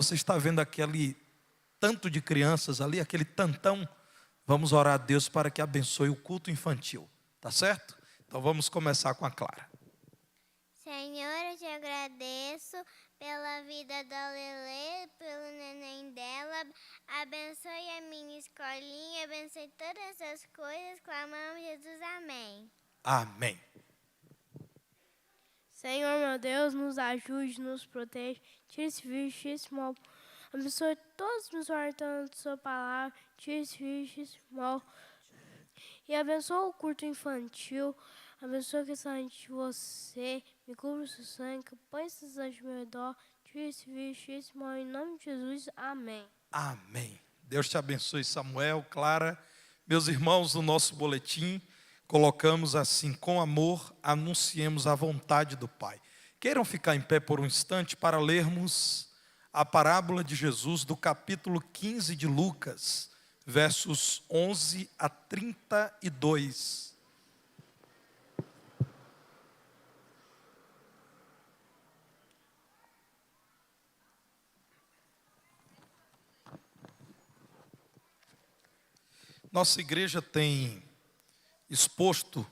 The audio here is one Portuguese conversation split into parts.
Você está vendo aquele tanto de crianças ali, aquele tantão? Vamos orar a Deus para que abençoe o culto infantil, tá certo? Então vamos começar com a Clara. Senhor, eu te agradeço pela vida da Lelê, pelo neném dela. Abençoe a minha escolinha, abençoe todas as coisas. Clamamos Jesus, amém. Amém. Senhor, meu Deus, nos ajude, nos protege, tire esse vírus, tire esse mal. Abençoe todos os meus guardiões da sua palavra, tire esse vírus, tire esse mal. E abençoe o culto infantil, abençoe a questão de você, me cubra o seu sangue, põe esses anjos ao meu redor, tire esse vírus, tire esse mal, em nome de Jesus, amém. Amém. Deus te abençoe, Samuel, Clara. Meus irmãos, no nosso boletim, colocamos assim: com amor, anunciemos a vontade do Pai. Queiram ficar em pé por um instante para lermos a parábola de Jesus do capítulo 15 de Lucas, versos 11 a 32. Nossa igreja tem exposto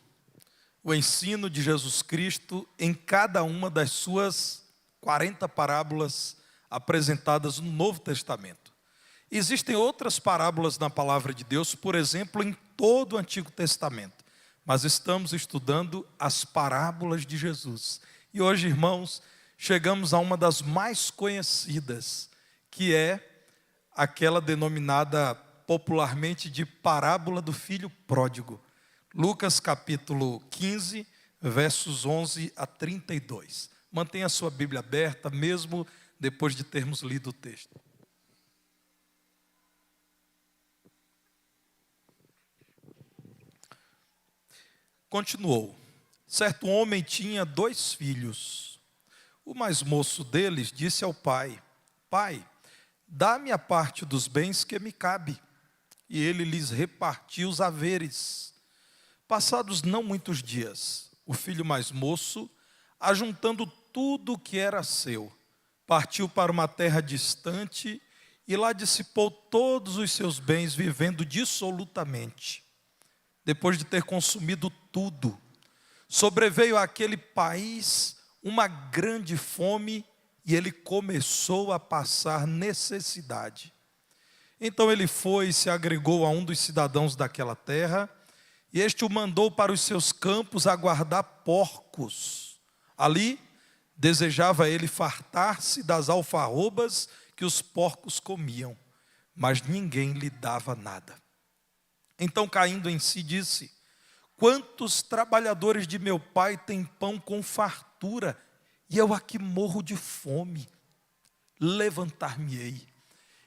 o ensino de Jesus Cristo em cada uma das suas 40 parábolas apresentadas no Novo Testamento. Existem outras parábolas na palavra de Deus, por exemplo, em todo o Antigo Testamento. Mas estamos estudando as parábolas de Jesus. E hoje, irmãos, chegamos a uma das mais conhecidas, que é aquela denominada popularmente de parábola do filho pródigo. Lucas capítulo 15, versos 11 a 32. Mantenha a sua Bíblia aberta, mesmo depois de termos lido o texto. Continuou: certo homem tinha 2 filhos. O mais moço deles disse ao pai: Pai, dá-me a parte dos bens que me cabe. E ele lhes repartiu os haveres. Passados não muitos dias, o filho mais moço, ajuntando tudo o que era seu, partiu para uma terra distante e lá dissipou todos os seus bens, vivendo dissolutamente. Depois de ter consumido tudo, sobreveio àquele país uma grande fome e ele começou a passar necessidade. Então ele foi e se agregou a um dos cidadãos daquela terra, e este o mandou para os seus campos a guardar porcos. Ali desejava ele fartar-se das alfarrobas que os porcos comiam, mas ninguém lhe dava nada. Então, caindo em si, disse: quantos trabalhadores de meu pai têm pão com fartura, e eu aqui morro de fome? Levantar-me-ei,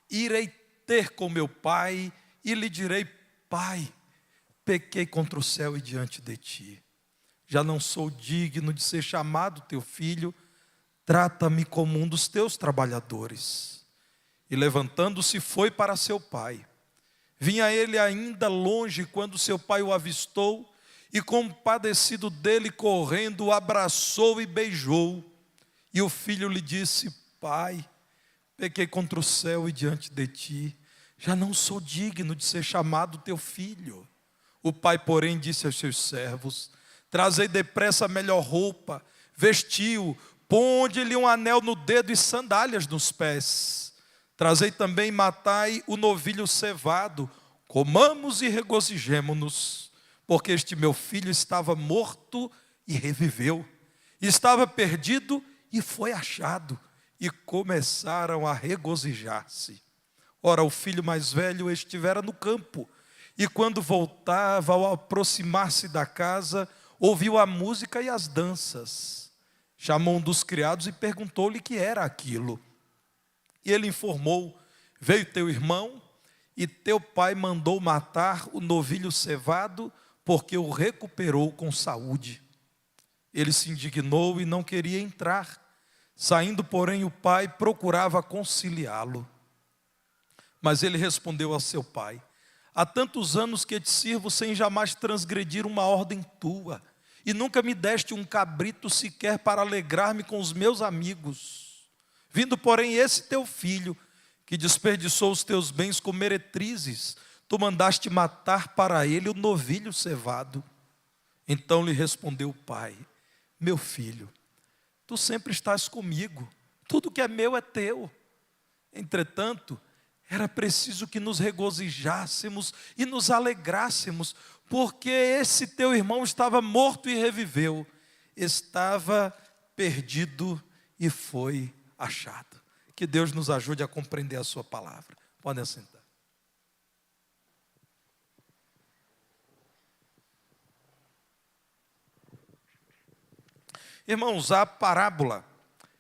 irei ter com meu pai e lhe direi: Pai, pequei contra o céu e diante de ti. Já não sou digno de ser chamado teu filho, trata-me como um dos teus trabalhadores. E levantando-se foi para seu pai. Vinha ele ainda longe quando seu pai o avistou, e compadecido dele, correndo, o abraçou e beijou. E o filho lhe disse: Pai, pequei contra o céu e diante de ti, já não sou digno de ser chamado teu filho. O pai, porém, disse aos seus servos: trazei depressa a melhor roupa, vestiu, ponde-lhe um anel no dedo e sandálias nos pés. Trazei também e matai o novilho cevado, comamos e regozijemo-nos, porque este meu filho estava morto e reviveu, estava perdido e foi achado. E começaram a regozijar-se. Ora, o filho mais velho estivera no campo, e quando voltava, ao aproximar-se da casa, ouviu a música e as danças. Chamou um dos criados e perguntou-lhe que era aquilo. E ele informou: veio teu irmão, e teu pai mandou matar o novilho cevado, porque o recuperou com saúde. Ele se indignou e não queria entrar. Saindo, porém, o pai procurava conciliá-lo. Mas ele respondeu ao seu pai: há tantos anos que te sirvo sem jamais transgredir uma ordem tua, e nunca me deste um cabrito sequer para alegrar-me com os meus amigos. Vindo, porém, esse teu filho, que desperdiçou os teus bens com meretrizes, tu mandaste matar para ele o novilho cevado. Então lhe respondeu o pai: meu filho, tu sempre estás comigo, tudo que é meu é teu. Entretanto, era preciso que nos regozijássemos e nos alegrássemos, porque esse teu irmão estava morto e reviveu, estava perdido e foi achado. Que Deus nos ajude a compreender a sua palavra. Podem assentar. Irmãos, a parábola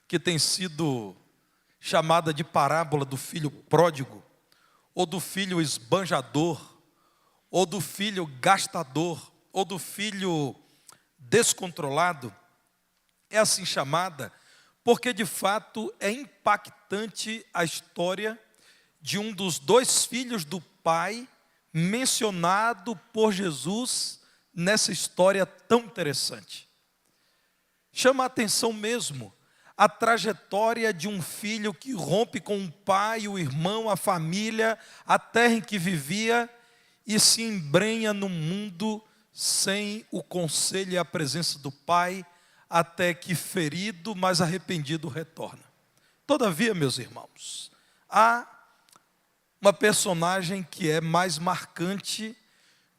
que tem sido chamada de parábola do filho pródigo, ou do filho esbanjador, ou do filho gastador, ou do filho descontrolado, é assim chamada porque de fato é impactante a história de um dos dois filhos do pai mencionado por Jesus nessa história tão interessante. Chama a atenção mesmo a trajetória de um filho que rompe com o pai, o irmão, a família, a terra em que vivia e se embrenha no mundo sem o conselho e a presença do pai, até que ferido, mas arrependido retorna. Todavia, meus irmãos, há uma personagem que é mais marcante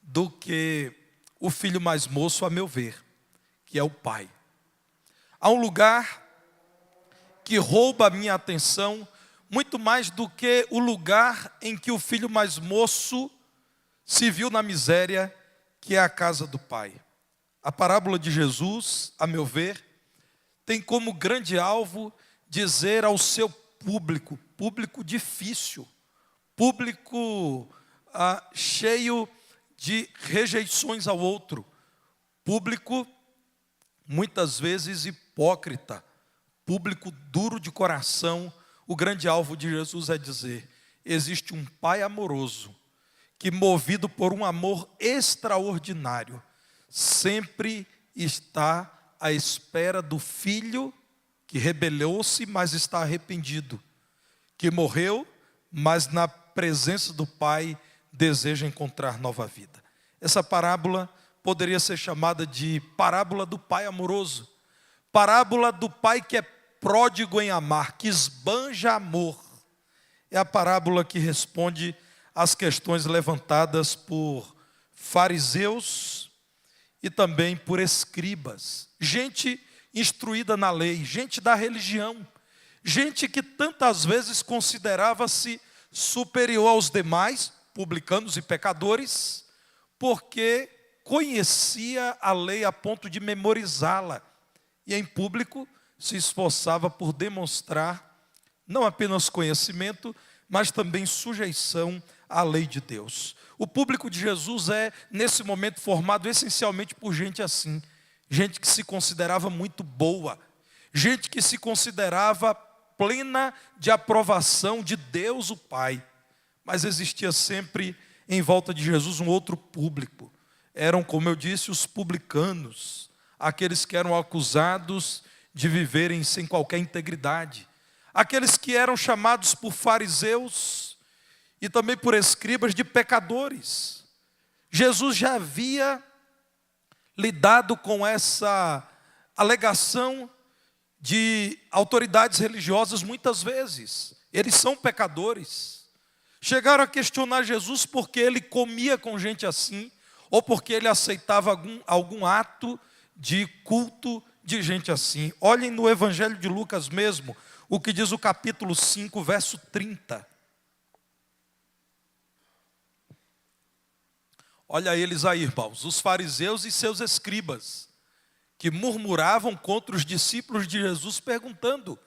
do que o filho mais moço, a meu ver, que é o pai. Há um lugar que rouba a minha atenção muito mais do que o lugar em que o filho mais moço se viu na miséria, que é a casa do pai. A parábola de Jesus, a meu ver, tem como grande alvo dizer ao seu público, público difícil, público cheio de rejeições ao outro, público muitas vezes hipócrita, público duro de coração. O grande alvo de Jesus é dizer: existe um pai amoroso que, movido por um amor extraordinário, sempre está à espera do filho que rebelou-se, mas está arrependido, que morreu, mas na presença do pai deseja encontrar nova vida. Essa parábola poderia ser chamada de parábola do pai amoroso, parábola do pai que é pródigo em amar, que esbanja amor. É a parábola que responde às questões levantadas por fariseus e também por escribas, gente instruída na lei, gente da religião, gente que tantas vezes considerava-se superior aos demais, publicanos e pecadores, porque conhecia a lei a ponto de memorizá-la, e em público se esforçava por demonstrar não apenas conhecimento, mas também sujeição à lei de Deus. O público de Jesus é, nesse momento, formado essencialmente por gente assim, gente que se considerava muito boa, gente que se considerava plena de aprovação de Deus o Pai, mas existia sempre em volta de Jesus um outro público. Eram, como eu disse, os publicanos, aqueles que eram acusados de viverem sem qualquer integridade, aqueles que eram chamados por fariseus e também por escribas de pecadores. Jesus já havia lidado com essa alegação de autoridades religiosas muitas vezes. Eles são pecadores. Chegaram a questionar Jesus porque ele comia com gente assim, ou porque ele aceitava algum ato de culto de gente assim. Olhem no Evangelho de Lucas mesmo, o que diz o capítulo 5, verso 30. Olha eles aí, irmãos, os fariseus e seus escribas, que murmuravam contra os discípulos de Jesus, perguntando: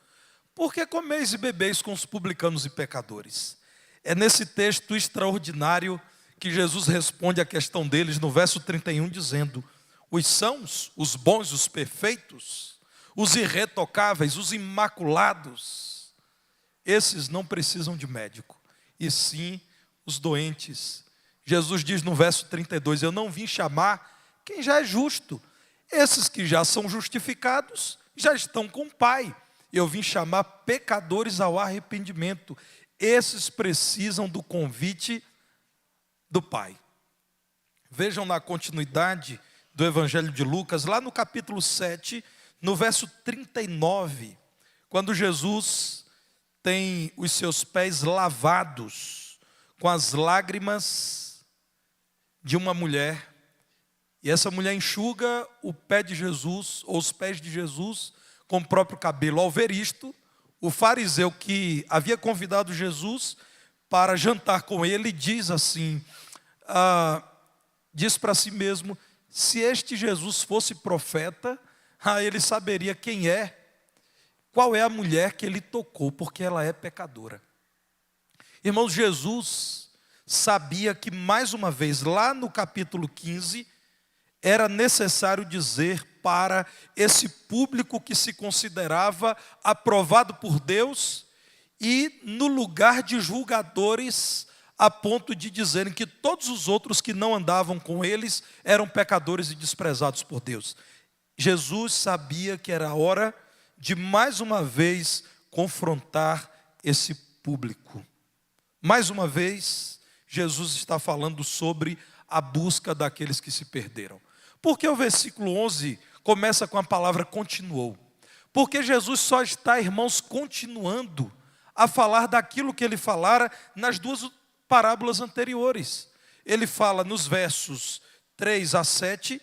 por que comeis e bebeis com os publicanos e pecadores? É nesse texto extraordinário que Jesus responde à questão deles no verso 31, dizendo: os sãos, os bons, os perfeitos, os irretocáveis, os imaculados, esses não precisam de médico, e sim os doentes. Jesus diz no verso 32, eu não vim chamar quem já é justo. Esses que já são justificados, já estão com o Pai. Eu vim chamar pecadores ao arrependimento. Esses precisam do convite do Pai. Vejam na continuidade do Evangelho de Lucas, lá no capítulo 7, no verso 39, quando Jesus tem os seus pés lavados com as lágrimas de uma mulher, e essa mulher enxuga o pé de Jesus, ou os pés de Jesus, com o próprio cabelo. Ao ver isto, o fariseu que havia convidado Jesus para jantar com ele, diz assim, diz para si mesmo, se este Jesus fosse profeta, ele saberia quem é, qual é a mulher que ele tocou, porque ela é pecadora. Irmãos, Jesus sabia que, mais uma vez, lá no capítulo 15, era necessário dizer para esse público que se considerava aprovado por Deus e no lugar de julgadores, a ponto de dizerem que todos os outros que não andavam com eles eram pecadores e desprezados por Deus. Jesus sabia que era hora de mais uma vez confrontar esse público. Mais uma vez, Jesus está falando sobre a busca daqueles que se perderam. Porque o versículo 11 começa com a palavra continuou. Porque Jesus só está, irmãos, continuando a falar daquilo que ele falara nas duas parábolas anteriores. Ele fala nos versos 3 a 7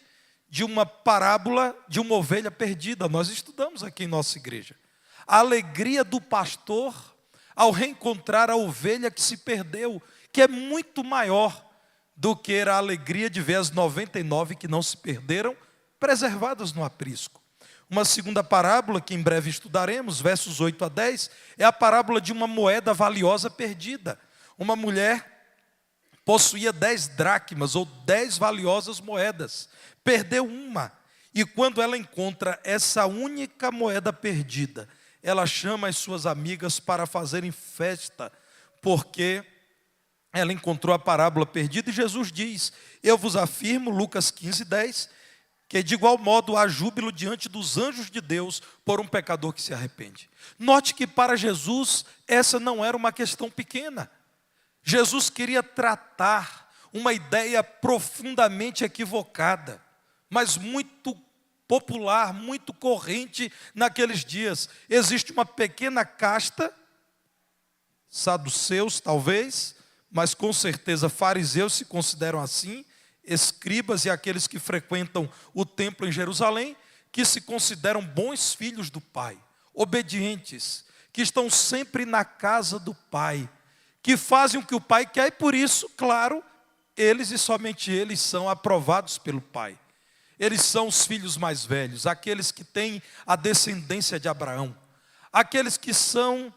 de uma parábola de uma ovelha perdida. Nós estudamos aqui em nossa igreja. A alegria do pastor ao reencontrar a ovelha que se perdeu, que é muito maior do que a alegria de ver as 99 que não se perderam, preservadas no aprisco. Uma segunda parábola, que em breve estudaremos, versos 8 a 10, é a parábola de uma moeda valiosa perdida. Uma mulher possuía 10 dracmas, ou 10 valiosas moedas, perdeu uma, e quando ela encontra essa única moeda perdida, ela chama as suas amigas para fazerem festa, porque ela encontrou a parábola perdida, e Jesus diz, eu vos afirmo, Lucas 15, 10, que de igual modo há júbilo diante dos anjos de Deus por um pecador que se arrepende. Note que para Jesus essa não era uma questão pequena. Jesus queria tratar uma ideia profundamente equivocada, mas muito popular, muito corrente naqueles dias. Existe uma pequena casta, saduceus talvez, mas com certeza fariseus se consideram assim, escribas e aqueles que frequentam o templo em Jerusalém, que se consideram bons filhos do Pai, obedientes, que estão sempre na casa do Pai, que fazem o que o Pai quer, e por isso, claro, eles e somente eles são aprovados pelo Pai. Eles são os filhos mais velhos, aqueles que têm a descendência de Abraão, aqueles que são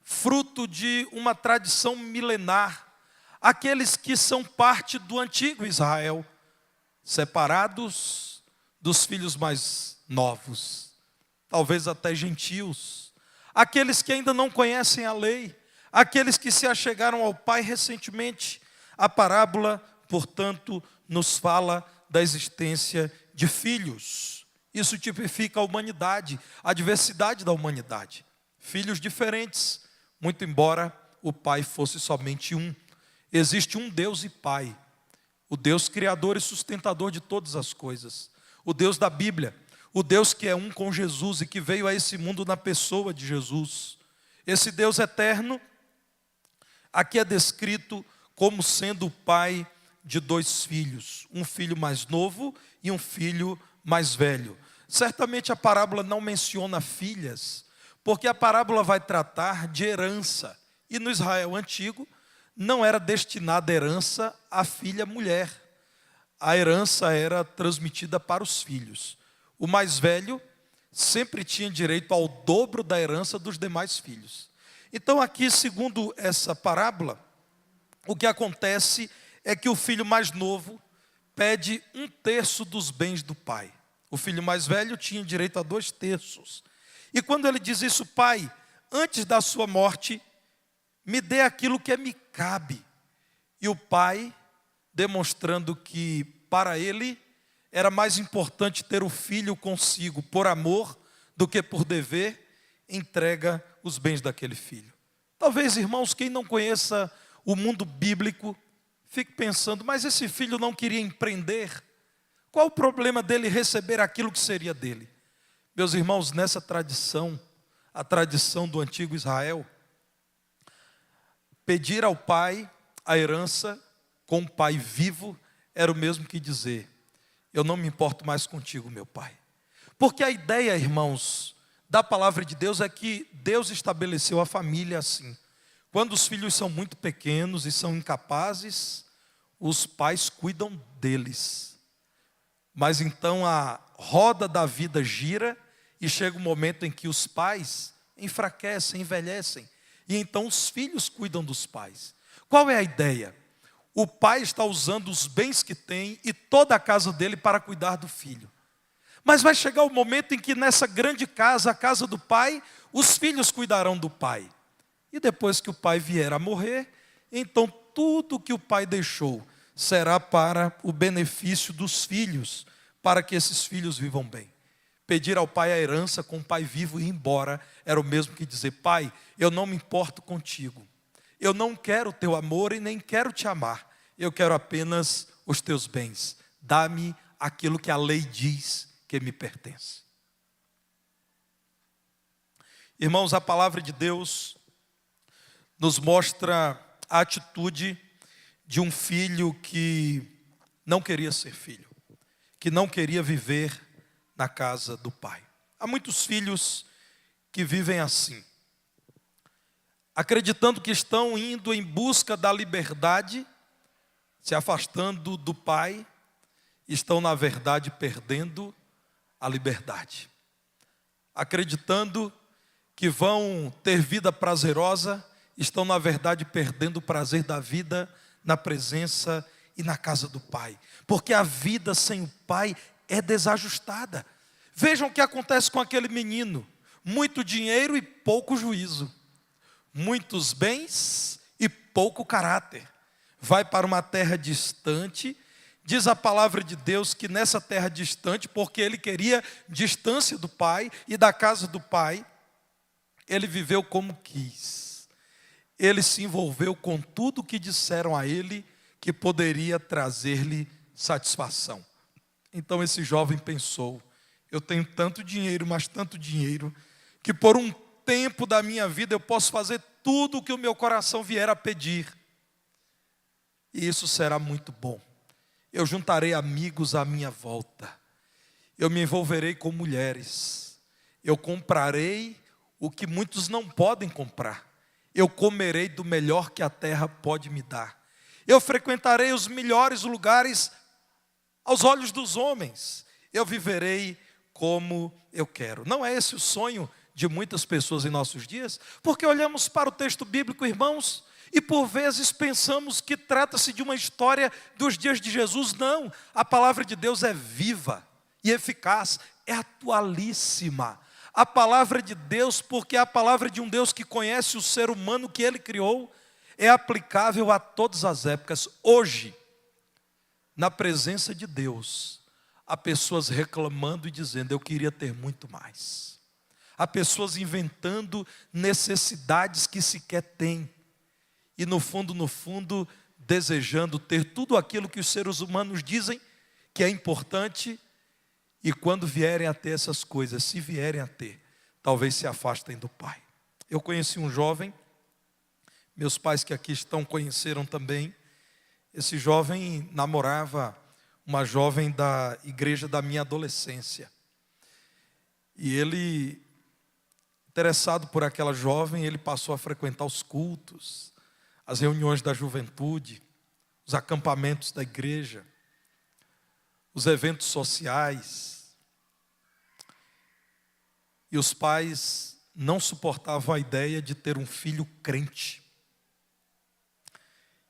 fruto de uma tradição milenar, aqueles que são parte do antigo Israel, separados dos filhos mais novos, talvez até gentios, aqueles que ainda não conhecem a lei, aqueles que se achegaram ao Pai recentemente. A parábola, portanto, nos fala da existência de filhos. Isso tipifica a humanidade, a diversidade da humanidade. Filhos diferentes, muito embora o Pai fosse somente um. Existe um Deus e Pai, o Deus criador e sustentador de todas as coisas, o Deus da Bíblia, o Deus que é um com Jesus e que veio a esse mundo na pessoa de Jesus. Esse Deus eterno, aqui é descrito como sendo o pai de 2 filhos, um filho mais novo e um filho mais velho. Certamente a parábola não menciona filhas, porque a parábola vai tratar de herança, e no Israel antigo não era destinada herança à filha mulher. A herança era transmitida para os filhos. O mais velho sempre tinha direito ao dobro da herança dos demais filhos. Então aqui, segundo essa parábola, o que acontece é que o filho mais novo pede 1/3 dos bens do pai. O filho mais velho tinha direito a 2/3. E quando ele diz isso, pai, antes da sua morte, me dê aquilo que me cabe. E o pai, demonstrando que para ele era mais importante ter o filho consigo por amor do que por dever, entrega os bens daquele filho. Talvez, irmãos, quem não conheça o mundo bíblico, fique pensando, mas esse filho não queria empreender? Qual o problema dele receber aquilo que seria dele? Meus irmãos, nessa tradição, a tradição do antigo Israel, pedir ao pai a herança com o pai vivo era o mesmo que dizer, eu não me importo mais contigo, meu pai. Porque a ideia, irmãos, da palavra de Deus é que Deus estabeleceu a família assim. Quando os filhos são muito pequenos e são incapazes, os pais cuidam deles. Mas então a roda da vida gira e chega um momento em que os pais enfraquecem, envelhecem. E então os filhos cuidam dos pais. Qual é a ideia? O pai está usando os bens que tem e toda a casa dele para cuidar do filho. Mas vai chegar o momento em que nessa grande casa, a casa do pai, os filhos cuidarão do pai. E depois que o pai vier a morrer, então tudo que o pai deixou será para o benefício dos filhos, para que esses filhos vivam bem. Pedir ao pai a herança com o pai vivo e ir embora era o mesmo que dizer, pai, eu não me importo contigo. Eu não quero o teu amor e nem quero te amar. Eu quero apenas os teus bens. Dá-me aquilo que a lei diz que me pertence. Irmãos, a palavra de Deus nos mostra a atitude de um filho que não queria ser filho, que não queria viver na casa do pai. Há muitos filhos que vivem assim, acreditando que estão indo em busca da liberdade, se afastando do pai, estão na verdade perdendo a liberdade. Acreditando que vão ter vida prazerosa, estão na verdade perdendo o prazer da vida na presença e na casa do pai. Porque a vida sem o pai é desajustada. Vejam o que acontece com aquele menino. Muito dinheiro e pouco juízo. Muitos bens e pouco caráter. Vai para uma terra distante. Diz a palavra de Deus que nessa terra distante, porque ele queria distância do pai e da casa do pai, ele viveu como quis. Ele se envolveu com tudo que disseram a ele que poderia trazer-lhe satisfação. Então esse jovem pensou, eu tenho tanto dinheiro, mas tanto dinheiro, que por um tempo da minha vida eu posso fazer tudo o que o meu coração vier a pedir. E isso será muito bom. Eu juntarei amigos à minha volta. Eu me envolverei com mulheres. Eu comprarei o que muitos não podem comprar. Eu comerei do melhor que a terra pode me dar. Eu frequentarei os melhores lugares aos olhos dos homens. Eu viverei como eu quero. Não é esse o sonho de muitas pessoas em nossos dias? Porque olhamos para o texto bíblico, irmãos, e por vezes pensamos que trata-se de uma história dos dias de Jesus. Não, a palavra de Deus é viva e eficaz, é atualíssima. A palavra de Deus, porque é a palavra de um Deus que conhece o ser humano que Ele criou, é aplicável a todas as épocas. Hoje, na presença de Deus, há pessoas reclamando e dizendo, eu queria ter muito mais. Há pessoas inventando necessidades que sequer têm. E no fundo, desejando ter tudo aquilo que os seres humanos dizem que é importante. E quando vierem a ter essas coisas, se vierem a ter, talvez se afastem do pai. Eu conheci um jovem, meus pais que aqui estão conheceram também. Esse jovem namorava uma jovem da igreja da minha adolescência. E ele, interessado por aquela jovem, ele passou a frequentar os cultos, as reuniões da juventude, os acampamentos da igreja, os eventos sociais. E os pais não suportavam a ideia de ter um filho crente.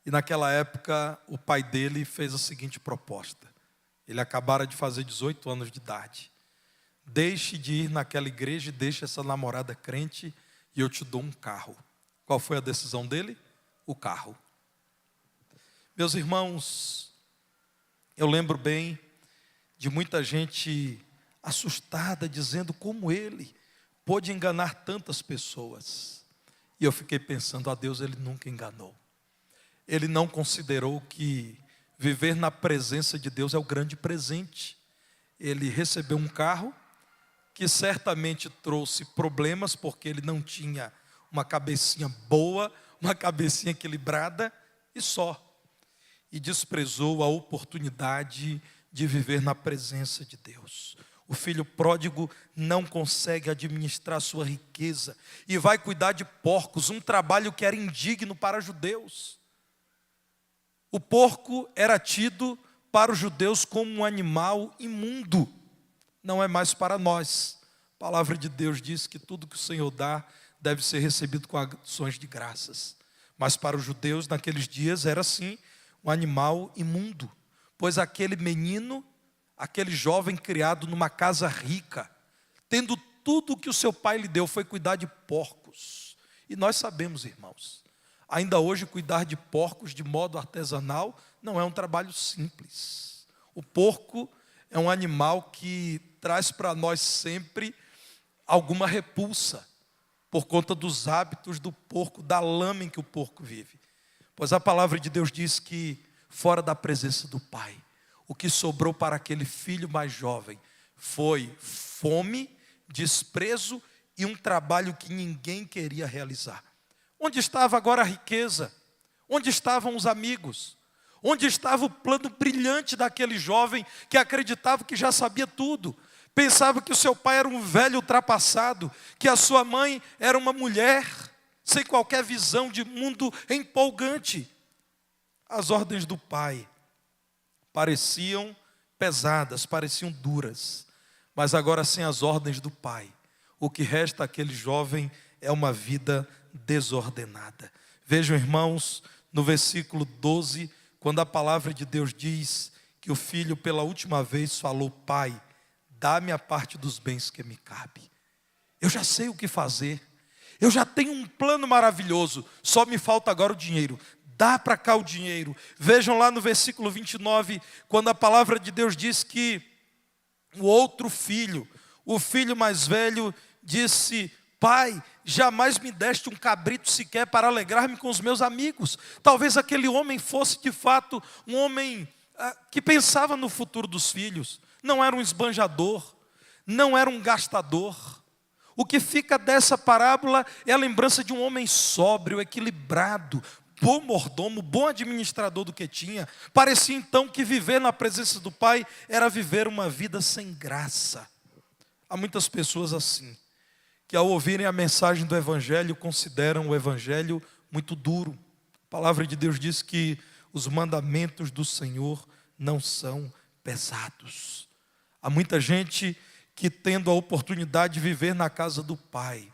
E naquela época, o pai dele fez a seguinte proposta. Ele acabara de fazer 18 anos de idade. Deixe de ir naquela igreja e deixe essa namorada crente e eu te dou um carro. Qual foi a decisão dele? O carro. Meus irmãos, eu lembro bem de muita gente assustada, dizendo como ele pôde enganar tantas pessoas. E eu fiquei pensando, a Deus ele nunca enganou. Ele não considerou que viver na presença de Deus é o grande presente. Ele recebeu um carro que certamente trouxe problemas, porque ele não tinha uma cabecinha boa, uma cabecinha equilibrada, e só. E desprezou a oportunidade de viver na presença de Deus. O filho pródigo não consegue administrar sua riqueza e vai cuidar de porcos, um trabalho que era indigno para judeus. O porco era tido para os judeus como um animal imundo, não é mais para nós. A palavra de Deus diz que tudo que o Senhor dá deve ser recebido com ações de graças. Mas para os judeus naqueles dias era assim, um animal imundo, pois aquele menino, aquele jovem criado numa casa rica, tendo tudo o que o seu pai lhe deu, foi cuidar de porcos. E nós sabemos, irmãos, ainda hoje cuidar de porcos de modo artesanal não é um trabalho simples. O porco é um animal que traz para nós sempre alguma repulsa, por conta dos hábitos do porco, da lama em que o porco vive. Pois a palavra de Deus diz que fora da presença do Pai, o que sobrou para aquele filho mais jovem foi fome, desprezo e um trabalho que ninguém queria realizar. Onde estava agora a riqueza? Onde estavam os amigos? Onde estava o plano brilhante daquele jovem que acreditava que já sabia tudo? Pensava que o seu pai era um velho ultrapassado, que a sua mãe era uma mulher sem qualquer visão de mundo empolgante. As ordens do pai pareciam pesadas, pareciam duras, mas agora sem as ordens do pai, o que resta àquele jovem é uma vida desordenada. Vejam, irmãos, no versículo 12, quando a palavra de Deus diz que o filho pela última vez falou: Pai, dá-me a parte dos bens que me cabe. Eu já sei o que fazer, eu já tenho um plano maravilhoso, só me falta agora o dinheiro. Dá para cá o dinheiro. Vejam lá no versículo 29, quando a palavra de Deus diz que o outro filho, o filho mais velho, disse: Pai, jamais me deste um cabrito sequer para alegrar-me com os meus amigos. Talvez aquele homem fosse de fato um homem que pensava no futuro dos filhos. Não era um esbanjador, não era um gastador. O que fica dessa parábola é a lembrança de um homem sóbrio, equilibrado, bom mordomo, bom administrador do que tinha. Parecia então que viver na presença do Pai era viver uma vida sem graça. Há muitas pessoas assim, que ao ouvirem a mensagem do Evangelho, consideram o Evangelho muito duro. A palavra de Deus diz que os mandamentos do Senhor não são pesados. Há muita gente que, tendo a oportunidade de viver na casa do Pai,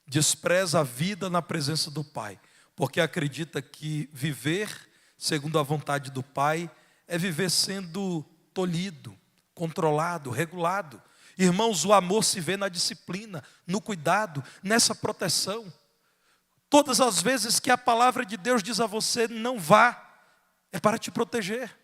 despreza a vida na presença do Pai, porque acredita que viver segundo a vontade do Pai é viver sendo tolhido, controlado, regulado. Irmãos, o amor se vê na disciplina, no cuidado, nessa proteção. Todas as vezes que a palavra de Deus diz a você: não vá, é para te proteger.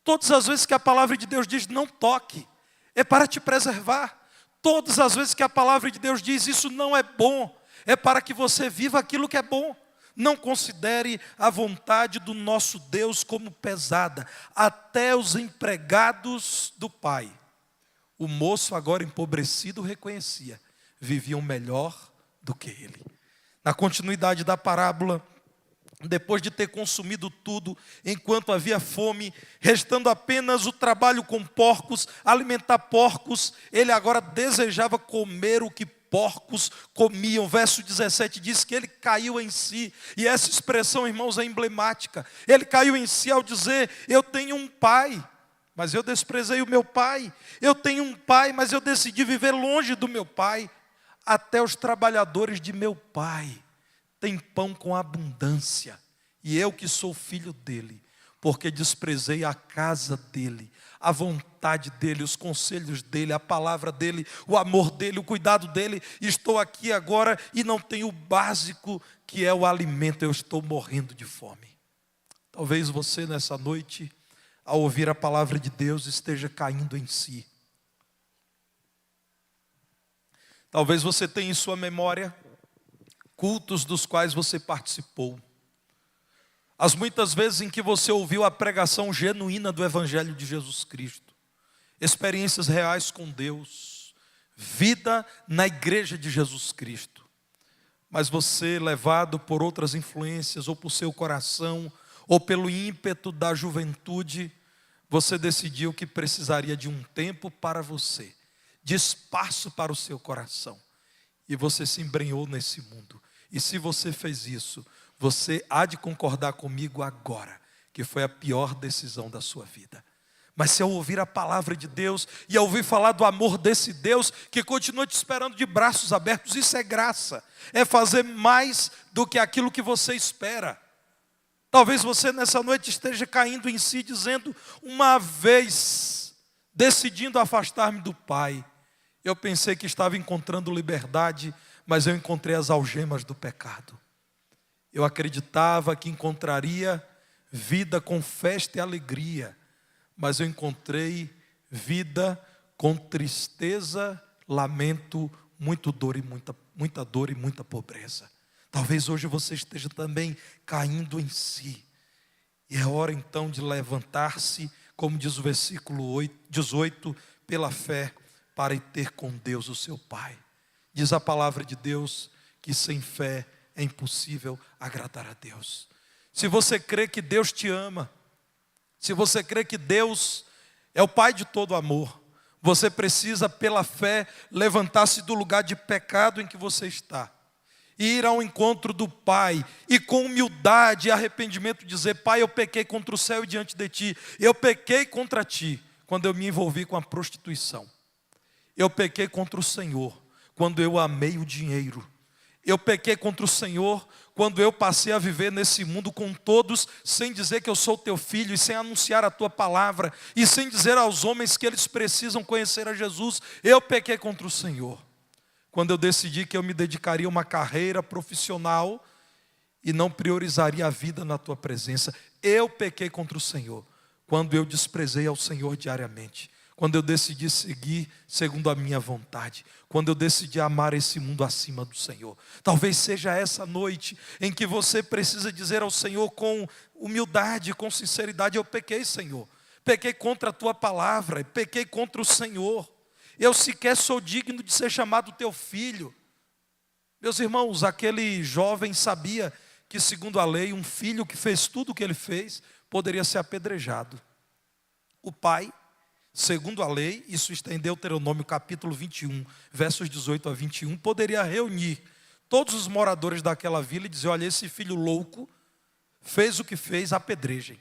Todas as vezes que a palavra de Deus diz: não toque, é para te preservar. Todas as vezes que a palavra de Deus diz: isso não é bom, é para que você viva aquilo que é bom. Não considere a vontade do nosso Deus como pesada. Até os empregados do Pai, o moço agora empobrecido reconhecia, viviam melhor do que ele. Na continuidade da parábola, depois de ter consumido tudo, enquanto havia fome, restando apenas o trabalho com porcos, alimentar porcos, ele agora desejava comer o que porcos comiam. Verso 17 diz que ele caiu em si, e essa expressão, irmãos, é emblemática. Ele caiu em si ao dizer: eu tenho um pai, mas eu desprezei o meu pai. Eu tenho um pai, mas eu decidi viver longe do meu pai. Até os trabalhadores de meu pai têm pão com abundância, e eu que sou filho dele, porque desprezei a casa dele, a vontade dele, os conselhos dele, a palavra dele, o amor dele, o cuidado dele. Estou aqui agora e não tenho o básico, que é o alimento. Eu estou morrendo de fome. Talvez você nessa noite, ao ouvir a palavra de Deus, esteja caindo em si. Talvez você tenha em sua memória cultos dos quais você participou. As muitas vezes em que você ouviu a pregação genuína do Evangelho de Jesus Cristo. Experiências reais com Deus. Vida na igreja de Jesus Cristo. Mas você, levado por outras influências, ou por seu coração, ou pelo ímpeto da juventude, você decidiu que precisaria de um tempo para você, de espaço para o seu coração. E você se embrenhou nesse mundo. E se você fez isso, você há de concordar comigo agora, que foi a pior decisão da sua vida. Mas se ao ouvir a palavra de Deus, e ao ouvir falar do amor desse Deus, que continua te esperando de braços abertos, isso é graça. É fazer mais do que aquilo que você espera. Talvez você nessa noite esteja caindo em si, dizendo, uma vez, decidindo afastar-me do Pai, eu pensei que estava encontrando liberdade, mas eu encontrei as algemas do pecado. Eu acreditava que encontraria vida com festa e alegria, mas eu encontrei vida com tristeza, lamento, muita dor e muita pobreza. Talvez hoje você esteja também caindo em si. E é hora então de levantar-se, como diz o versículo 18, pela fé, para ir ter com Deus o seu Pai. Diz a palavra de Deus que sem fé é impossível agradar a Deus. Se você crê que Deus te ama, se você crê que Deus é o Pai de todo amor, você precisa, pela fé, levantar-se do lugar de pecado em que você está. E ir ao encontro do Pai, e com humildade e arrependimento dizer, Pai, eu pequei contra o céu e diante de Ti. Eu pequei contra Ti, quando eu me envolvi com a prostituição. Eu pequei contra o Senhor, quando eu amei o dinheiro. Eu pequei contra o Senhor quando eu passei a viver nesse mundo com todos, sem dizer que eu sou teu filho, e sem anunciar a tua palavra, e sem dizer aos homens que eles precisam conhecer a Jesus. Eu pequei contra o Senhor quando eu decidi que eu me dedicaria a uma carreira profissional e não priorizaria a vida na tua presença. Eu pequei contra o Senhor quando eu desprezei ao Senhor diariamente. Quando eu decidi seguir segundo a minha vontade. Quando eu decidi amar esse mundo acima do Senhor. Talvez seja essa noite em que você precisa dizer ao Senhor com humildade, com sinceridade, eu pequei, Senhor. Pequei contra a tua palavra, pequei contra o Senhor. Eu sequer sou digno de ser chamado teu filho. Meus irmãos, aquele jovem sabia que, segundo a lei, um filho que fez tudo o que ele fez, poderia ser apedrejado. O pai, segundo a lei, isso está em Deuteronômio capítulo 21, versos 18 a 21, poderia reunir todos os moradores daquela vila e dizer, olha, esse filho louco fez o que fez, apedrejem.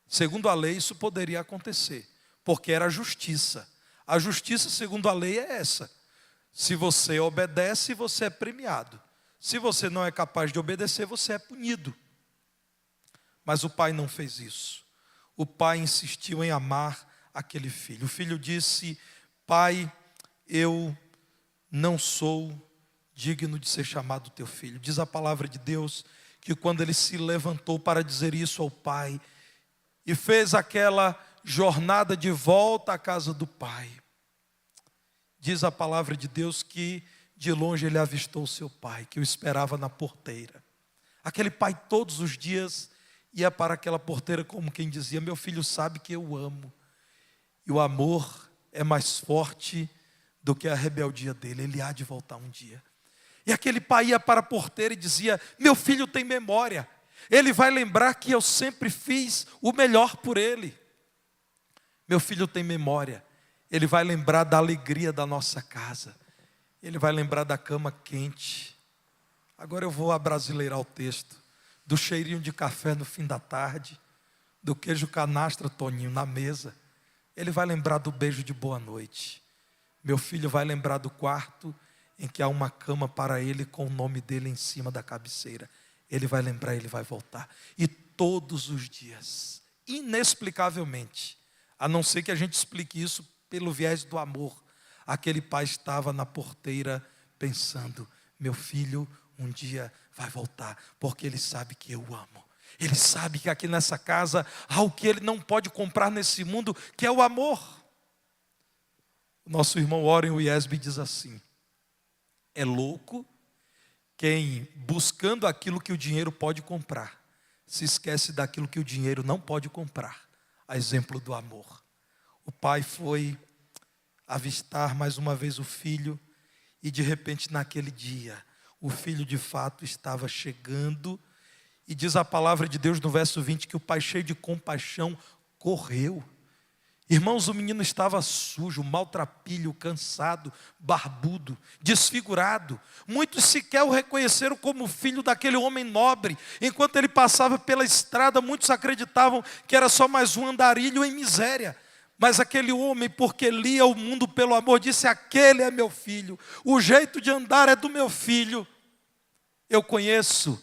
Segundo a lei, isso poderia acontecer, porque era justiça. A justiça, segundo a lei, é essa. Se você obedece, você é premiado. Se você não é capaz de obedecer, você é punido. Mas o pai não fez isso. O pai insistiu em amar aquele filho. O filho disse, pai, eu não sou digno de ser chamado teu filho. Diz a palavra de Deus que quando ele se levantou para dizer isso ao pai e fez aquela jornada de volta à casa do pai, diz a palavra de Deus que de longe ele avistou seu pai, que o esperava na porteira. Aquele pai todos os dias ia para aquela porteira como quem dizia, meu filho sabe que eu amo. E o amor é mais forte do que a rebeldia dele. Ele há de voltar um dia. E aquele pai ia para a porteira e dizia, meu filho tem memória. Ele vai lembrar que eu sempre fiz o melhor por ele. Meu filho tem memória. Ele vai lembrar da alegria da nossa casa. Ele vai lembrar da cama quente. Agora eu vou abrasileirar o texto. Do cheirinho de café no fim da tarde. Do queijo canastra, Toninho, na mesa. Ele vai lembrar do beijo de boa noite. Meu filho vai lembrar do quarto em que há uma cama para ele com o nome dele em cima da cabeceira. Ele vai lembrar, ele vai voltar. E todos os dias, inexplicavelmente, a não ser que a gente explique isso pelo viés do amor, aquele pai estava na porteira pensando, meu filho um dia vai voltar, porque ele sabe que eu amo. Ele sabe que aqui nessa casa há o que ele não pode comprar nesse mundo, que é o amor. O nosso irmão Warren Wiersbe diz assim, É louco quem, buscando aquilo que o dinheiro pode comprar, se esquece daquilo que o dinheiro não pode comprar. A exemplo do amor. O pai foi avistar mais uma vez o filho, e de repente naquele dia, o filho de fato estava chegando, e diz a palavra de Deus no verso 20, que o pai, cheio de compaixão, correu. Irmãos, o menino estava sujo, maltrapilho, cansado, barbudo, desfigurado. Muitos sequer o reconheceram como filho daquele homem nobre. Enquanto ele passava pela estrada, muitos acreditavam que era só mais um andarilho em miséria. Mas aquele homem, porque lia o mundo pelo amor, disse: aquele é meu filho, o jeito de andar é do meu filho. Eu conheço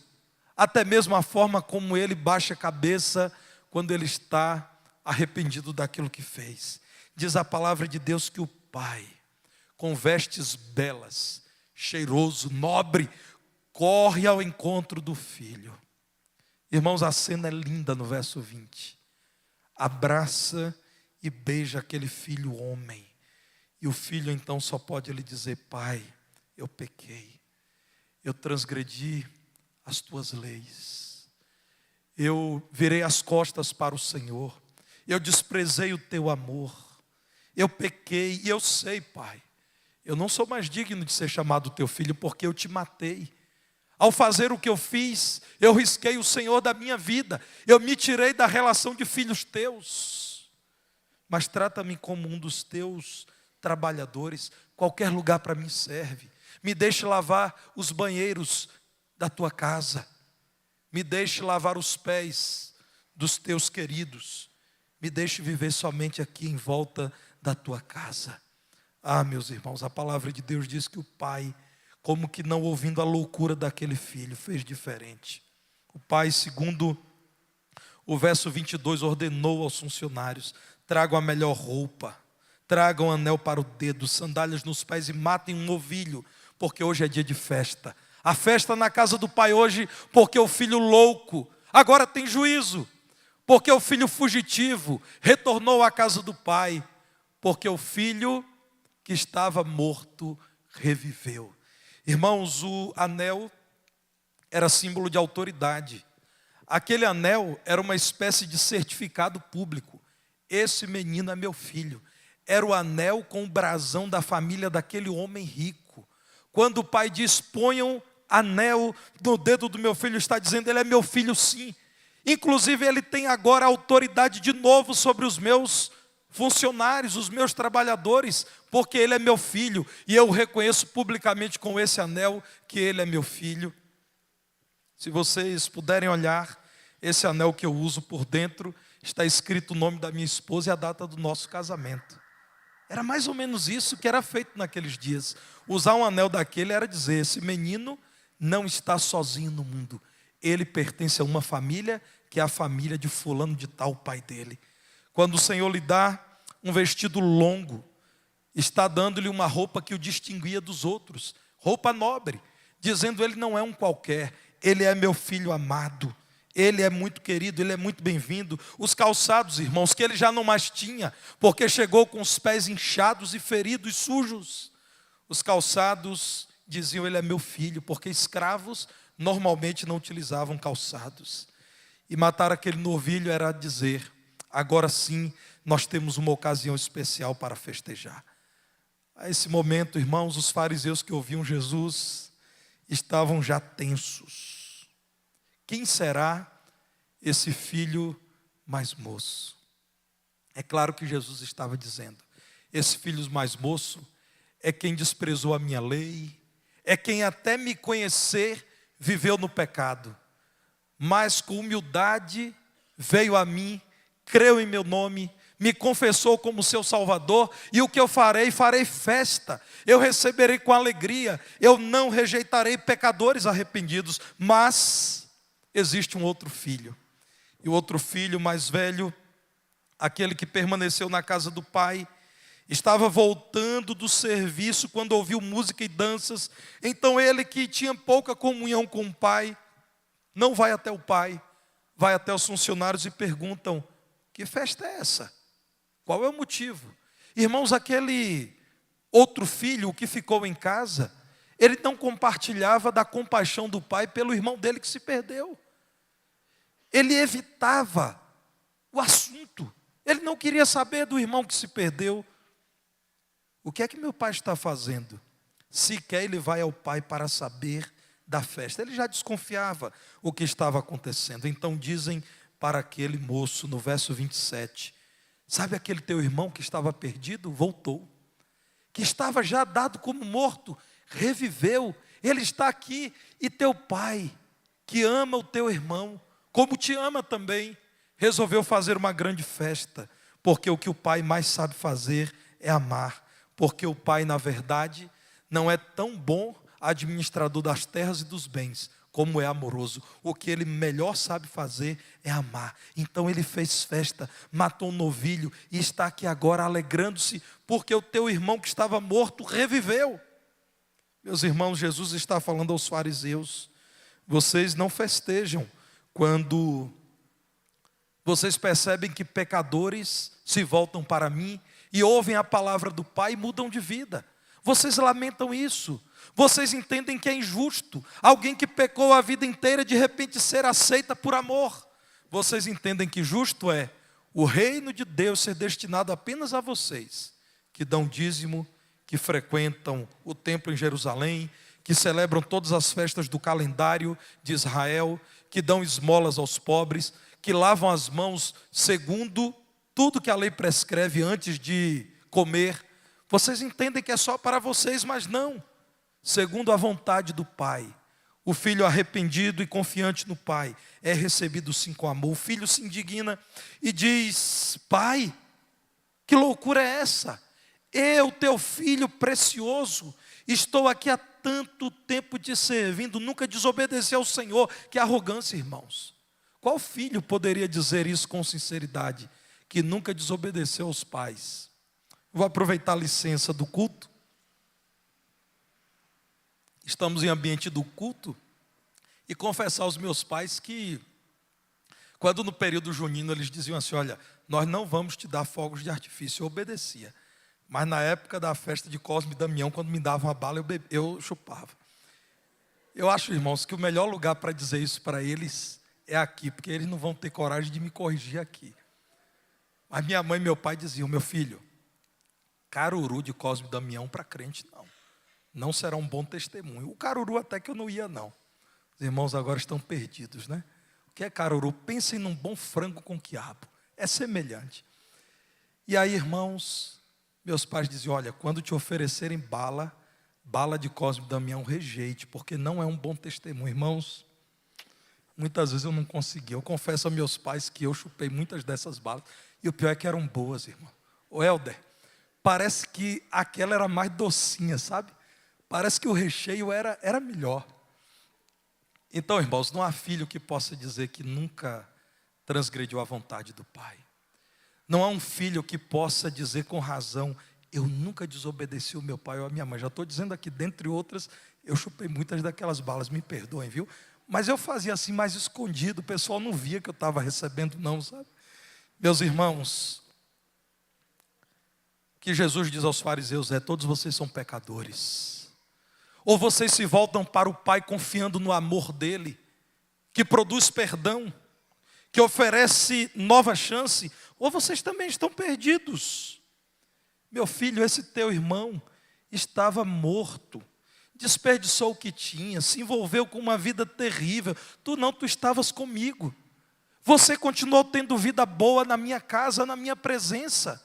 até mesmo a forma como ele baixa a cabeça quando ele está arrependido daquilo que fez. Diz a palavra de Deus que o pai, com vestes belas, cheiroso, nobre, corre ao encontro do filho. Irmãos, a cena é linda no verso 20. Abraça e beija aquele filho homem. E o filho então só pode lhe dizer: pai, eu pequei, eu transgredi as tuas leis, eu virei as costas para o Senhor, eu desprezei o teu amor, eu pequei, e eu sei, pai, eu não sou mais digno de ser chamado teu filho, porque eu te matei. Ao fazer o que eu fiz, eu risquei o Senhor da minha vida, eu me tirei da relação de filhos teus, mas trata-me como um dos teus trabalhadores, qualquer lugar para mim serve. Me deixe lavar os banheiros da tua casa, me deixe lavar os pés dos teus queridos, me deixe viver somente aqui em volta da tua casa. Ah, meus irmãos, a palavra de Deus diz que o pai, como que não ouvindo a loucura daquele filho, fez diferente. O pai, segundo o verso 22, ordenou aos funcionários: tragam a melhor roupa, tragam anel para o dedo, sandálias nos pés e matem um novilho, porque hoje é dia de festa. A festa na casa do pai hoje, porque o filho louco agora tem juízo. Porque o filho fugitivo retornou à casa do pai, porque o filho que estava morto reviveu. Irmãos, o anel era símbolo de autoridade. Aquele anel era uma espécie de certificado público. Esse menino é meu filho. Era o anel com o brasão da família daquele homem rico. Quando o pai diz: ponham anel no dedo do meu filho, está dizendo: ele é meu filho sim. Inclusive ele tem agora autoridade de novo sobre os meus funcionários, os meus trabalhadores, porque ele é meu filho, e eu o reconheço publicamente com esse anel que ele é meu filho. Se vocês puderem olhar, esse anel que eu uso por dentro, está escrito o nome da minha esposa e a data do nosso casamento. Era mais ou menos isso que era feito naqueles dias. Usar um anel daquele era dizer: esse menino não está sozinho no mundo. Ele pertence a uma família, que é a família de fulano de tal, o pai dele. Quando o Senhor lhe dá um vestido longo, está dando-lhe uma roupa que o distinguia dos outros, roupa nobre, dizendo: ele não é um qualquer, ele é meu filho amado, ele é muito querido, ele é muito bem-vindo. Os calçados, irmãos, que ele já não mais tinha, porque chegou com os pés inchados e feridos e sujos. Os calçados diziam: ele é meu filho, porque escravos normalmente não utilizavam calçados. E matar aquele novilho era dizer: agora sim, nós temos uma ocasião especial para festejar. A esse momento, irmãos, os fariseus que ouviam Jesus estavam já tensos. Quem será esse filho mais moço? É claro que Jesus estava dizendo: esse filho mais moço é quem desprezou a minha lei, é quem até me conhecer viveu no pecado, mas com humildade veio a mim, creu em meu nome, me confessou como seu Salvador, e o que eu farei? Farei festa, eu receberei com alegria, eu não rejeitarei pecadores arrependidos. Mas existe um outro filho, e o outro filho mais velho, aquele que permaneceu na casa do pai, estava voltando do serviço quando ouviu música e danças. Então ele, que tinha pouca comunhão com o pai, não vai até o pai, vai até os funcionários e perguntam: que festa é essa? Qual é o motivo? Irmãos, aquele outro filho, o que ficou em casa, Ele não compartilhava da compaixão do pai pelo irmão dele que se perdeu. Ele evitava o assunto. Ele não queria saber do irmão que se perdeu. O que é que meu pai está fazendo? Sequer ele vai ao pai para saber da festa. Ele já desconfiava o que estava acontecendo. Então dizem para aquele moço no verso 27, sabe aquele teu irmão que estava perdido? Voltou. Que estava já dado como morto, reviveu. Ele está aqui. E teu pai, que ama o teu irmão, como te ama também, resolveu fazer uma grande festa, porque o que o pai mais sabe fazer é amar, porque o pai, na verdade, não é tão bom administrador das terras e dos bens, como é amoroso. O que ele melhor sabe fazer é amar. Então ele fez festa, matou um novilho e está aqui agora alegrando-se, porque o teu irmão que estava morto reviveu. Meus irmãos, Jesus está falando aos fariseus, vocês não festejam quando vocês percebem que pecadores se voltam para mim e ouvem a palavra do Pai e mudam de vida. Vocês lamentam isso. Vocês entendem que é injusto alguém que pecou a vida inteira de repente ser aceita por amor. Vocês entendem que justo é o reino de Deus ser destinado apenas a vocês, que dão dízimo, que frequentam o templo em Jerusalém, que celebram todas as festas do calendário de Israel, que dão esmolas aos pobres, que lavam as mãos segundo tudo que a lei prescreve antes de comer. Vocês entendem que é só para vocês, mas não. Segundo a vontade do Pai, o filho arrependido e confiante no Pai é recebido sim com amor. O filho se indigna e diz: Pai, que loucura é essa? Eu, teu filho precioso, estou aqui há tanto tempo te servindo, nunca desobedeci ao Senhor. Que arrogância, irmãos. Qual filho poderia dizer isso com sinceridade? Que nunca desobedeceu aos pais. Vou aproveitar a licença do culto. Estamos em ambiente do culto. E confessar aos meus pais que, quando no período junino eles diziam assim: olha, nós não vamos te dar fogos de artifício. Eu obedecia. Mas na época da festa de Cosme e Damião, quando me davam uma bala, eu chupava. Eu acho, irmãos, que o melhor lugar para dizer isso para eles é aqui, porque eles não vão ter coragem de me corrigir aqui. Mas minha mãe e meu pai diziam: meu filho, caruru de Cosme e Damião para crente não. Não será um bom testemunho. O caruru até que eu não ia não. Os irmãos agora estão perdidos, né? O que é caruru? Pensem num bom frango com quiabo. É semelhante. E aí, irmãos, meus pais diziam: olha, quando te oferecerem bala de Cosme e Damião, rejeite, porque não é um bom testemunho. Irmãos, muitas vezes eu não consegui. Eu confesso a meus pais que eu chupei muitas dessas balas. E o pior é que eram boas, irmão. Ô Helder, parece que aquela era mais docinha, sabe? Parece que o recheio era melhor. Então, irmãos, não há filho que possa dizer que nunca transgrediu a vontade do Pai. Não há um filho que possa dizer com razão: eu nunca desobedeci o meu pai ou a minha mãe. Já estou dizendo aqui, dentre outras, eu chupei muitas daquelas balas, me perdoem, viu? Mas eu fazia assim mais escondido, o pessoal não via que eu estava recebendo não, sabe? Meus irmãos, o que Jesus diz aos fariseus é: todos vocês são pecadores. Ou vocês se voltam para o Pai confiando no amor dEle, que produz perdão, que oferece nova chance, ou vocês também estão perdidos. Meu filho, esse teu irmão estava morto, desperdiçou o que tinha, se envolveu com uma vida terrível. Tu estavas comigo. Você continuou tendo vida boa na minha casa, na minha presença.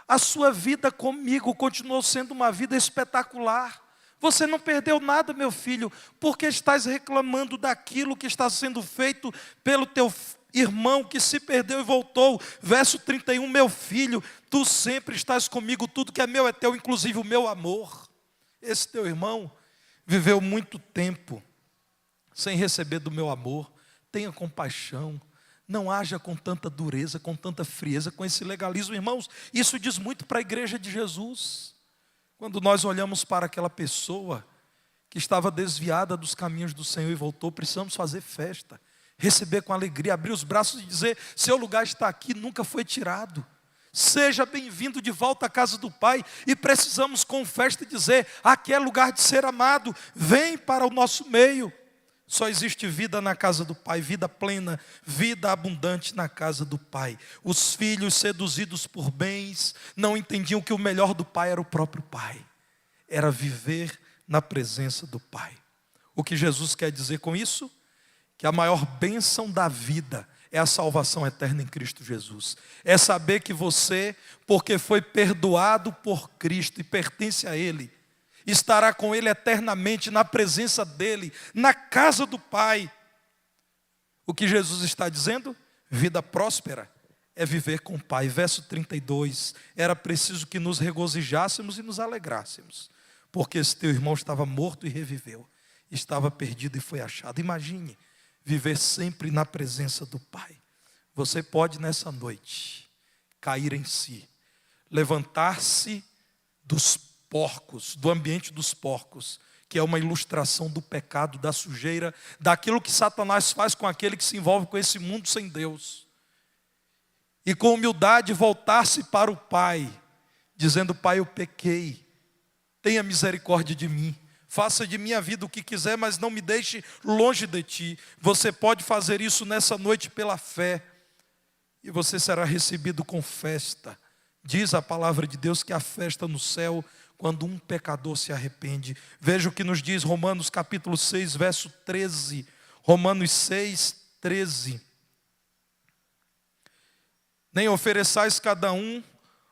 A sua vida comigo continuou sendo uma vida espetacular. Você não perdeu nada, meu filho, porque estás reclamando daquilo que está sendo feito pelo teu irmão que se perdeu e voltou. Verso 31, meu filho, tu sempre estás comigo, tudo que é meu é teu, inclusive o meu amor. Esse teu irmão viveu muito tempo sem receber do meu amor. Tenha compaixão, não haja com tanta dureza, com tanta frieza, com esse legalismo. Irmãos, isso diz muito para a igreja de Jesus. Quando nós olhamos para aquela pessoa que estava desviada dos caminhos do Senhor e voltou, precisamos fazer festa, receber com alegria, abrir os braços e dizer: seu lugar está aqui, nunca foi tirado. Seja bem-vindo de volta à casa do Pai. E precisamos com festa dizer: aqui é lugar de ser amado, vem para o nosso meio. Só existe vida na casa do Pai, vida plena, vida abundante na casa do Pai. Os filhos seduzidos por bens não entendiam que o melhor do Pai era o próprio Pai. Era viver na presença do Pai. O que Jesus quer dizer com isso? Que a maior bênção da vida é a salvação eterna em Cristo Jesus. É saber que você, porque foi perdoado por Cristo e pertence a Ele, estará com Ele eternamente na presença dEle, na casa do Pai. O que Jesus está dizendo? Vida próspera é viver com o Pai. Verso 32, era preciso que nos regozijássemos e nos alegrássemos, porque esse teu irmão estava morto e reviveu, estava perdido e foi achado. Imagine viver sempre na presença do Pai. Você pode nessa noite cair em si, levantar-se dos porcos, do ambiente dos porcos, que é uma ilustração do pecado, da sujeira, daquilo que Satanás faz com aquele que se envolve com esse mundo sem Deus. E com humildade voltar-se para o Pai, dizendo: Pai, eu pequei, tenha misericórdia de mim, faça de minha vida o que quiser, mas não me deixe longe de Ti. Você pode fazer isso nessa noite pela fé, e você será recebido com festa. Diz a palavra de Deus que há festa no céu quando um pecador se arrepende. Veja o que nos diz Romanos capítulo 6, verso 13. Romanos 6, 13. Nem ofereçais cada um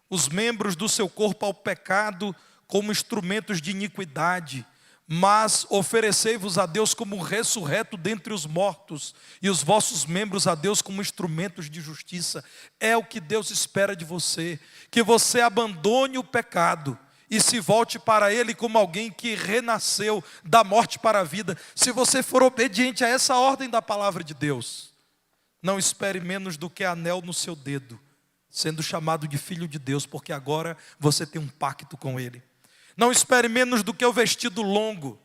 os membros do seu corpo ao pecado como instrumentos de iniquidade, mas oferecei-vos a Deus como ressurreto dentre os mortos, e os vossos membros a Deus como instrumentos de justiça. É o que Deus espera de você, que você abandone o pecado e se volte para Ele como alguém que renasceu da morte para a vida. Se você for obediente a essa ordem da palavra de Deus, não espere menos do que anel no seu dedo, sendo chamado de filho de Deus, porque agora você tem um pacto com Ele. Não espere menos do que o vestido longo,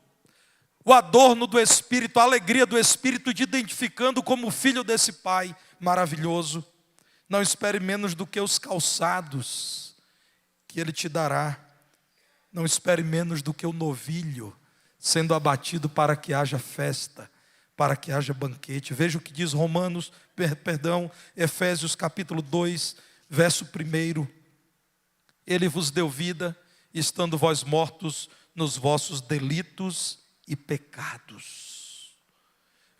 o adorno do Espírito, a alegria do Espírito, te identificando como filho desse Pai maravilhoso. Não espere menos do que os calçados que Ele te dará. Não espere menos do que o novilho sendo abatido para que haja festa, para que haja banquete. Veja o que diz Efésios capítulo 2, verso 1. Ele vos deu vida, estando vós mortos nos vossos delitos e pecados.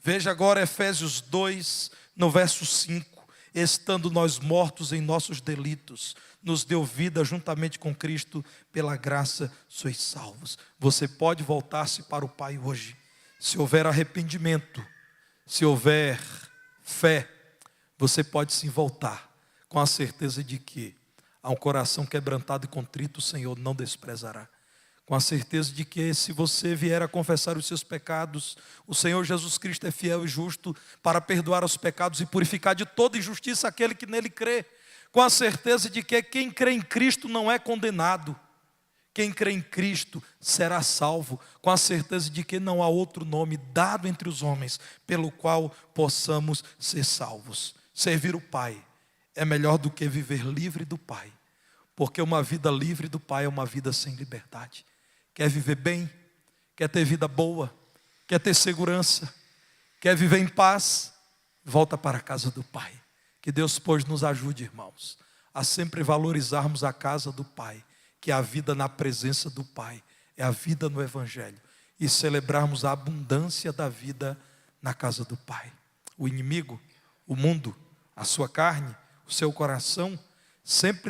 Veja agora Efésios 2, no verso 5. Estando nós mortos em nossos delitos, nos deu vida juntamente com Cristo, pela graça sois salvos. Você pode voltar-se para o Pai hoje. Se houver arrependimento, se houver fé, você pode sim voltar, com a certeza de que há um coração quebrantado e contrito, o Senhor não desprezará. Com a certeza de que se você vier a confessar os seus pecados, o Senhor Jesus Cristo é fiel e justo para perdoar os pecados e purificar de toda injustiça aquele que nele crê. Com a certeza de que quem crê em Cristo não é condenado. Quem crê em Cristo será salvo, com a certeza de que não há outro nome dado entre os homens pelo qual possamos ser salvos. Servir o Pai é melhor do que viver livre do Pai, porque uma vida livre do Pai é uma vida sem liberdade. Quer viver bem? Quer ter vida boa? Quer ter segurança? Quer viver em paz? Volta para a casa do Pai. Que Deus, pois, nos ajude, irmãos, a sempre valorizarmos a casa do Pai, que é a vida na presença do Pai, é a vida no Evangelho, e celebrarmos a abundância da vida na casa do Pai. O inimigo, o mundo, a sua carne, o seu coração, sempre